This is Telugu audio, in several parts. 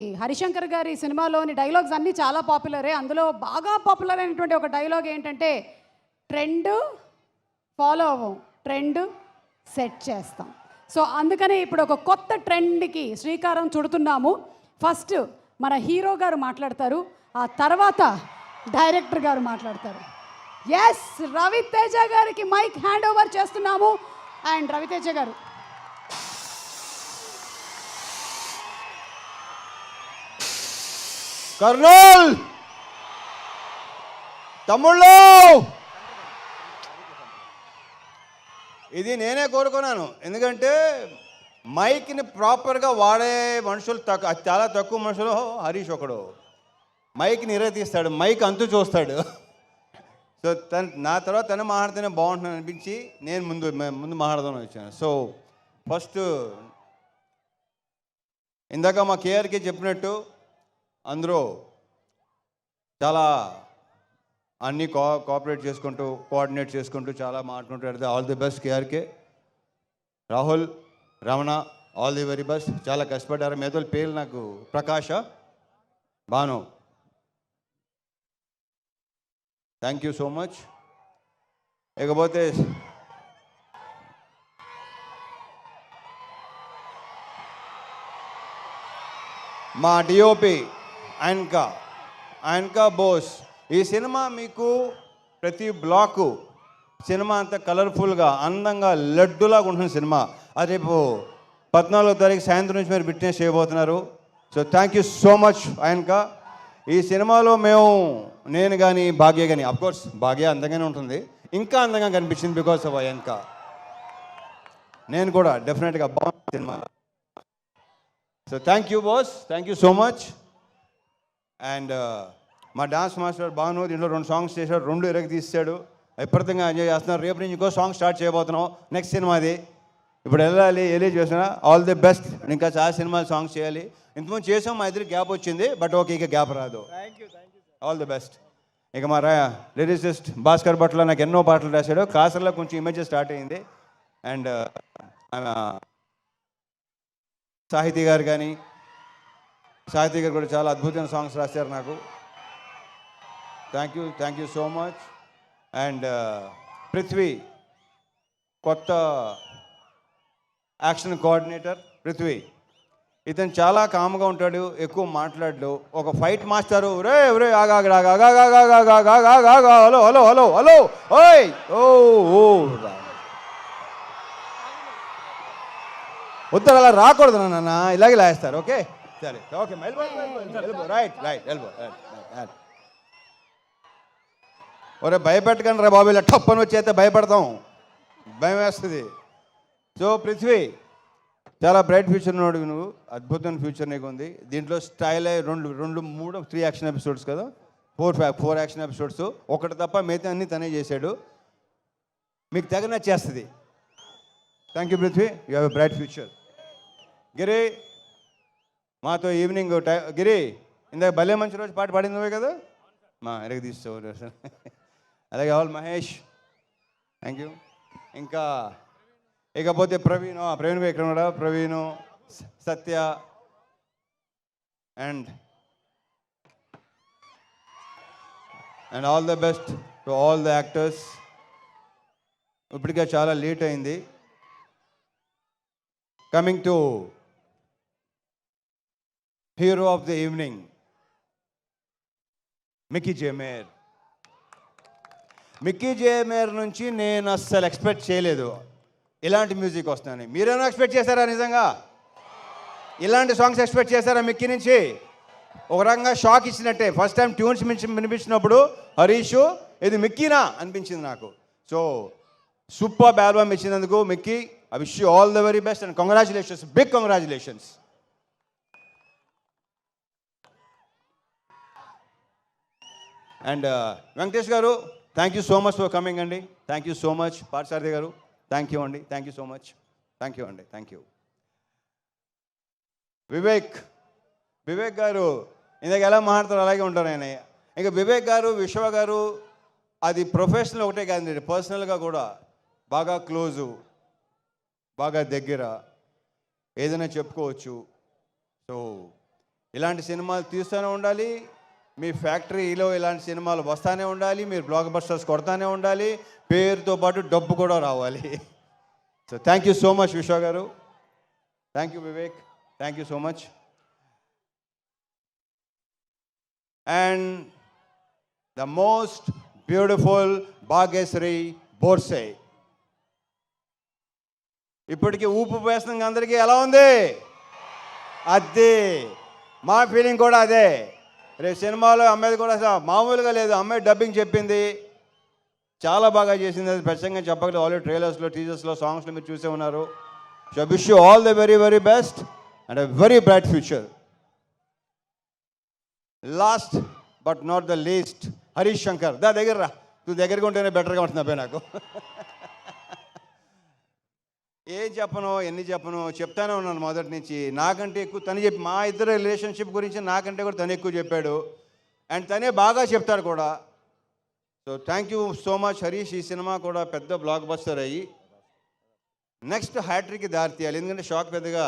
ఈ హరిశంకర్ గారి సినిమాలోని డైలాగ్స్ అన్నీ చాలా పాపులరే. అందులో బాగా పాపులర్ అయినటువంటి ఒక డైలాగ్ ఏంటంటే, ట్రెండ్ ఫాలో అవ్వం, ట్రెండ్ సెట్ చేస్తాం. సో అందుకనే ఇప్పుడు ఒక కొత్త ట్రెండ్కి శ్రీకారం చుడుతున్నాము. ఫస్ట్ మన హీరో గారు మాట్లాడతారు, ఆ తర్వాత డైరెక్టర్ గారు మాట్లాడతారు. ఎస్, రవితేజ గారికి మైక్ హ్యాండ్ ఓవర్ చేస్తున్నాము. అండ్ రవితేజ గారు, కర్నూల్ తమ్ముళ్ళు, ఇది నేనే కోరుకున్నాను. ఎందుకంటే మైక్ని ప్రాపర్గా వాడే మనుషులు చాలా తక్కువ మనుషులు. హరీష్ ఒకడు మైక్ని ఇరగతీస్తాడు, మైక్ అంతు చూస్తాడు. సో నా తర్వాత తను మాట్లాడితేనే బాగుంటుంది అనిపించి నేను ముందు మాట్లాడదామని వచ్చాను. సో ఫస్ట్ ఇందాక మా కేఆర్కి చెప్పినట్టు అందరూ చాలా అన్నీ కోఆపరేట్ చేసుకుంటూ కోఆర్డినేట్ చేసుకుంటూ చాలా మాట్లాడుకుంటూ all the best KRK. Rahul, Ramana, all the very best. చాలా కష్టపడ్డారు. మేతల పేర్లు నాకు Prakasha, Bhanu, thank you so much. ఇకపోతే మా డిఓపి ఆయనకా బోస్. ఈ సినిమా మీకు ప్రతి బ్లాకు సినిమా అంతా కలర్ఫుల్గా అందంగా లడ్డులాగా ఉంటుంది సినిమా. అది రేపు 14వ తారీఖు సాయంత్రం నుంచి మీరు విట్నెస్ చేయబోతున్నారు. So thank you so much ఆయనకా. ఈ సినిమాలో నేను కానీ భాగ్య కానీ, అఫ్కోర్స్ భాగ్య అందంగానే ఉంటుంది, ఇంకా అందంగా కనిపించింది బికాస్ ఆఫ్ ఆయనకా. నేను కూడా డెఫినెట్గా బాగుంది cinema. So thank you boss, thank you so much. And మా డాన్స్ మాస్టర్ భాను దీంట్లో 2 సాంగ్స్ చేశాడు, 2 ఇరగ తీసాడు. విపరీతంగా ఎంజాయ్ చేస్తున్నారు. రేపు నుంచి ఇంకో సాంగ్ స్టార్ట్ చేయబోతున్నాం, నెక్స్ట్ సినిమాది. ఇప్పుడు వెళ్ళాలి, చేసిన ఆల్ ది బెస్ట్. ఇంకా చాలా సినిమాలు సాంగ్స్ చేయాలి. ఇంతకుముందు చేసాం, మా ఇద్దరికి గ్యాప్ వచ్చింది, బట్ ఓకే ఇక గ్యాప్ రాదు. All the best. ఇక మా లిరిసిస్ట్ భాస్కర్ భట్ల నాకు ఎన్నో పాటలు రాశాడు. కాసర్లో కొంచెం ఇమేజెస్ స్టార్ట్ అయ్యింది. అండ్ సాహితీ గారు కూడా చాలా అద్భుతమైన సాంగ్స్ రాశారు నాకు. Thank you so much. And Prithvi, కొత్త యాక్షన్ కోఆర్డినేటర్ పృథ్వీ. ఇతను చాలా కామ్గా ఉంటాడు, ఎక్కువ మాట్లాడు. ఒక fight master, hello hello hello hello ఓయ్ ఓ ఉత్తర అలా రాకూడదు నాన్న, ఇలాగే లాగేస్తారు. ఓకే సరే, ఓకే రైట్ ఎల్బో. ఒరే భయపెట్టకండి రా బాబు, ఇలా టప్పని వచ్చేస్తే భయపడతాం, భయం వేస్తుంది. సో పృథ్వీ, చాలా బ్రైట్ ఫ్యూచర్ ఉన్నాడు నువ్వు, అద్భుతమైన ఫ్యూచర్ నీకు ఉంది. దీంట్లో స్టైల్ 3 యాక్షన్ ఎపిసోడ్స్ కదా, 4 యాక్షన్ ఎపిసోడ్స్, ఒకటి తప్ప మిగతా అన్నీ తనే చేశాడు. మీకు తెగ నచ్చేస్తుంది. Thank you Prithvi, you have a bright future. Giri, మాతో ఈవినింగ్ గిరి ఇందాక భలే మంచి రోజు పాట పాడింది నువ్వే కదా, మా ఎరగ తీసుకో. అలాగే ఆల్ మహేష్, థ్యాంక్ యూ. ఇంకా ఇకపోతే ప్రవీణ్ ఇక్కడ కూడా Praveen, Satya and all the best to all the actors. ఇప్పటికే చాలా లేట్ అయింది. Coming to hero of the evening, Mickey J Meyer నుంచి నేను అస్సలు ఎక్స్పెక్ట్ చేయలేదు ఇలాంటి మ్యూజిక్ వస్తుందని. మీరేమైనా ఎక్స్పెక్ట్ చేశారా? నిజంగా ఇలాంటి సాంగ్స్ ఎక్స్పెక్ట్ చేశారా మిక్కీ నుంచి? ఒక రకంగా షాక్ ఇచ్చినట్టే. ఫస్ట్ టైం ట్యూన్స్ వినిపించినప్పుడు హరీష్ ఇది మిక్కీనా అనిపించింది నాకు. సో సూపర్ ఆల్బమ్ ఇచ్చినందుకు Mickey, I wish you all the very best and congratulations, big congratulations. And Venkatesh garu, thank you so much for coming అండి. Thank you so much. Parthasarathy garu, thank you అండి, thank you so much. Thank you అండి, థ్యాంక్ యూ. వివేక్ గారు ఇందాక ఎలా మాట్లాడతారు అలాగే ఉంటారు ఆయన. ఇంకా వివేక్ గారు, విశ్వ గారు, అది ప్రొఫెషనల్ ఒకటే కాదండి, పర్సనల్గా కూడా బాగా క్లోజు, బాగా దగ్గర, ఏదైనా చెప్పుకోవచ్చు. సో ఇలాంటి సినిమాలు తీస్తూనే ఉండాలి, మీ ఫ్యాక్టరీలో ఇలాంటి సినిమాలు వస్తూనే ఉండాలి, మీరు బ్లాక్ బస్టర్స్ కొడతానే ఉండాలి, పేరుతో పాటు డబ్బు కూడా రావాలి. So thank you so much Vishwa garu, thank you Vivek, thank you so much. And the most beautiful Bhagyashri Borse. ఇప్పటికీ ఊపు వేస్తున్న అందరికీ ఎలా ఉంది? అదే మా ఫీలింగ్ కూడా అదే. రేపు సినిమాలో అమ్మాయిది కూడా మామూలుగా లేదు, అమ్మాయి డబ్బింగ్ చెప్పింది, చాలా బాగా చేసింది. అది ప్రత్యేకంగా చెప్పగలేదు, ఆల్రెడీ ట్రైలర్స్లో, టీజర్స్లో, సాంగ్స్లో మీరు చూసే ఉన్నారు. So wish you all the very very best and a very bright future. Last but not the least Harish Shankar. దగ్గర రా, నువ్వు దగ్గరగా ఉంటేనే బెటర్గా ఉంటుంది అబ్బాయి నాకు. ఏం చెప్పను, ఎన్ని చెప్పను, చెప్తానే ఉన్నాను మొదటి నుంచి. నాకంటే ఎక్కువ తను చెప్పి, మా ఇద్దరు రిలేషన్షిప్ గురించి నాకంటే కూడా తను ఎక్కువ చెప్పాడు, అండ్ తనే బాగా చెప్తాడు కూడా. So thank you so much Harish. ఈ సినిమా కూడా పెద్ద బ్లాక్ బస్టర్ అయ్యి నెక్స్ట్ హ్యాట్రిక్కి దారి తీయాలి, ఎందుకంటే షాక్ పెద్దగా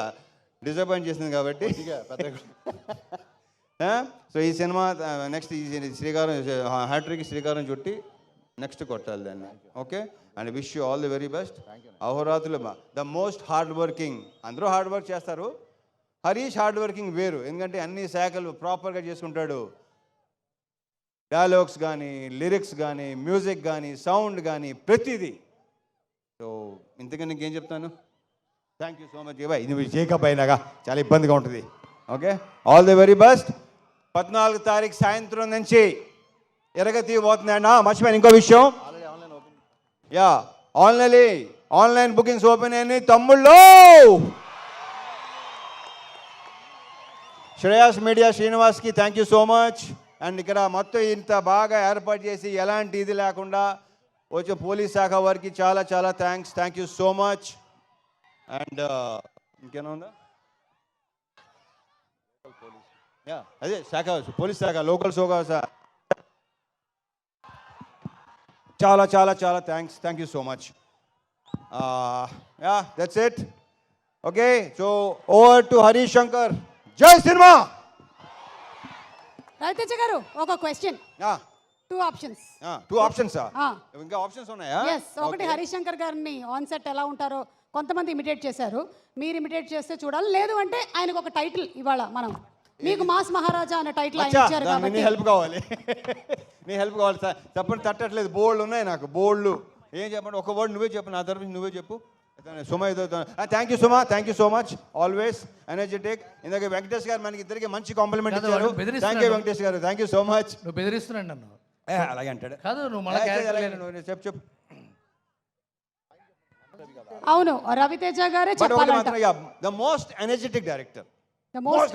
డిసప్పాయింట్ చేసింది కాబట్టి. సో ఈ సినిమా నెక్స్ట్ ఈ శ్రీకారం హ్యాట్రిక్ శ్రీకారం చుట్టి నెక్స్ట్ కొట్టాలి దాన్ని. Okay, and wish you all the very best. అహోరాత్రులు ద మోస్ట్ హార్డ్ వర్కింగ్. అందరూ హార్డ్ వర్క్ చేస్తారు, హరీష్ హార్డ్ వర్కింగ్ వేరు, ఎందుకంటే అన్ని శాఖలు ప్రాపర్గా చేసుకుంటాడు. డైలాగ్స్ కానీ, లిరిక్స్ కానీ, మ్యూజిక్ కానీ, సౌండ్ కానీ, ప్రతిదీ. సో ఇంతకన్నా ఇంకేం చెప్తాను. Thank you so much. Boy, నువ్వు చేకప్ అయినాగా చాలా ఇబ్బందిగా ఉంటుంది. Okay, all the very best. 14 తారీఖు సాయంత్రం నుంచి ఎరగతి పోతుందండి. మర్చిపోయాను ఇంకో విషయం, యా ఆన్లైన్ బుకింగ్స్ ఓపెన్ అయినాయి తమ్ముళ్ళు. శ్రేయాస్ మీడియా శ్రీనివాస్కి thank you so much. And ఇక్కడ మొత్తం ఇంత బాగా ఏర్పాటు చేసి ఎలాంటి ఇది లేకుండా వచ్చే పోలీస్ శాఖ వారికి చాలా చాలా thanks, thank you so much. And ఇంకేనా ఉందా? అదే శాఖ, పోలీస్ శాఖ, లోకల్ శాఖ, చాలా చాలా చాలా thanks, thank you so much. Yeah that's it. Okay, so over to Harish Shankar. జై సినిమా. రవితేజ గారు ఒక క్వశ్చన్, 2 ఆప్షన్స్. 2 ఆప్షన్సా? ఇంకా ఆప్షన్స్ ఉన్నాయా? ఎస్. ఒకటి, హరీష్ శంకర్ గారిని ఆన్ సెట్ ఎలా ఉంటారో కొంతమంది ఇమిటేట్ చేశారు, మీరు ఇమిటేట్ చేస్తే చూడాలి. లేదు అంటే ఆయనకు ఒక టైటిల్ ఇవాళ మనం, మీకు మాస్ మహారాజా అనే టైటిల్ ఆయన ఇచ్చారు కాబట్టి నీ హెల్ప్ కావాలి. నీ హెల్ప్ కావాలి సార్. చెప్పండి, తట్టట్లేదు, బోల్డ్ ఉన్నాయి నాకు, బోల్డ్. ఏం చెప్పండి, ఒక వర్డ్ నువ్వే చెప్పు, నా తరఫు నువ్వే చెప్పు. సుమ ఏదో. Thank you Suma, thank you so much, always energetic. ఇందాక వెంకటేష్ గారు మనకి ఇద్దరికి మంచి కాంప్లిమెంట్ ఇచ్చారు. Thank you Venkatesh garu, thank you so much. నువ్వు బెదిరిస్తున్నాడు నన్ను. అలాగే అంటాడు. కాదు, నువ్వు మళ్ళీ చెప్పు. అవును, రవితేజ గారే చెప్పాలంట. The most energetic director. The most